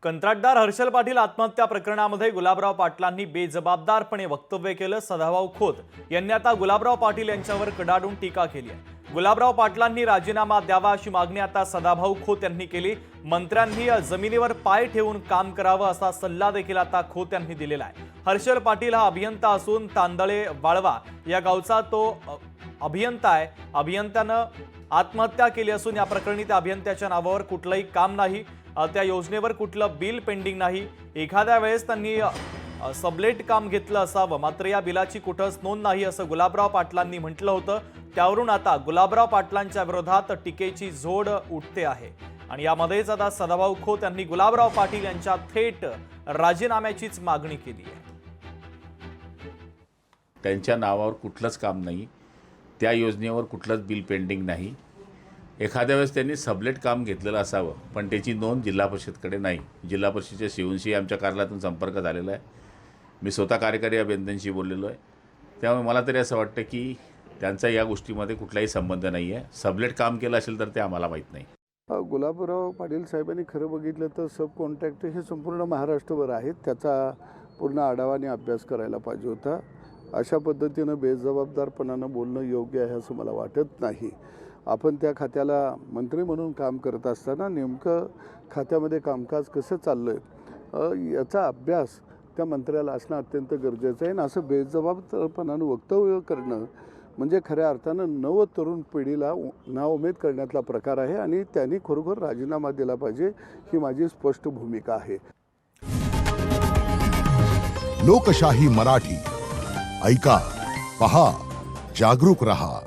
कंत्राटदार हर्षल पाटील आत्महत्या प्रकरणामध्ये गुलाबराव पाटलांनी बेजबाबदारपणे वक्तव्य केलं। सदाभाऊ खोत यांनी आता गुलाबराव पाटील यांच्यावर कडाडून टीका केली आहे। गुलाबराव पाटलांनी राजीनामा द्यावा अशी मागणी आता सदाभाऊ खोत यांनी केली। मंत्र्यांनी जमिनीवर पाय ठेवून काम करावं असा सल्ला देखील आता खोत यांनी दिलेला आहे। हर्षल पाटील हा अभियंता असून तांदळे वाळवा या गावचा तो अभियंता आहे। अभियंत्यानं आत्महत्या केली असून या प्रकरणी त्या अभियंत्याच्या नावावर कुठलंही काम नाही, त्या योजनेवर कुठलं बिल पेंडिंग नाही। एखाद्या वेळेस त्यांनी सबलेट काम घेतलं असावं, मात्र या बिलाची कुठंच नोंद नाही असं गुलाबराव पाटलांनी म्हटलं होतं। त्यावरून आता गुलाबराव पाटलांच्या विरोधात टीकेची झोड उठते आहे आणि यामध्येच आता सदाभाऊ खोत यांनी गुलाबराव पाटील यांच्या थेट राजीनाम्याचीच मागणी केली आहे। त्यांच्या नावावर कुठलंच काम नाही, त्या योजनेवर कुठलंच बिल पेंडिंग नाही। एखाद्या वेळेस त्यांनी सबलेट काम घेतलेलं असावं, पण त्याची नोंद जिल्हा परिषदकडे नाही। जिल्हा परिषदेच्या शिवूंशी आमच्या कार्यालयातून संपर्क झालेला आहे। मी स्वतः कार्यकारी अभियंत्यांशी बोललेलो आहे। त्यामुळे मला तरी असं वाटतं की त्यांचा या गोष्टीमध्ये कुठलाही संबंध नाही आहे। सबलेट काम केलं असेल तर ते आम्हाला माहीत नाही। गुलाबराव पाटील साहेबांनी खरं बघितलं तर सब कॉन्ट्रॅक्ट हे संपूर्ण महाराष्ट्रभर आहेत, त्याचा पूर्ण आढावा आणि अभ्यास करायला पाहिजे होता। अशा पद्धतीनं बेजबाबदारपणानं बोलणं योग्य आहे असं मला वाटत नाही। आपण त्या खात्याला मंत्री म्हणून काम करत असताना नेमकं खात्यामध्ये कामकाज कसं चाललं आहे याचा अभ्यास त्या मंत्र्याला असणं अत्यंत गरजेचं आहे। आणि असं बेजबाबदारपणानं वक्तव्य करणं म्हणजे खऱ्या अर्थानं नव तरुण पिढीला नाउमेद करण्यातला प्रकार आहे आणि त्यांनी खरोखर राजीनामा दिला पाहिजे, ही माझी स्पष्ट भूमिका आहे। लोकशाही मराठी ऐका, पहा, जागरूक रहा।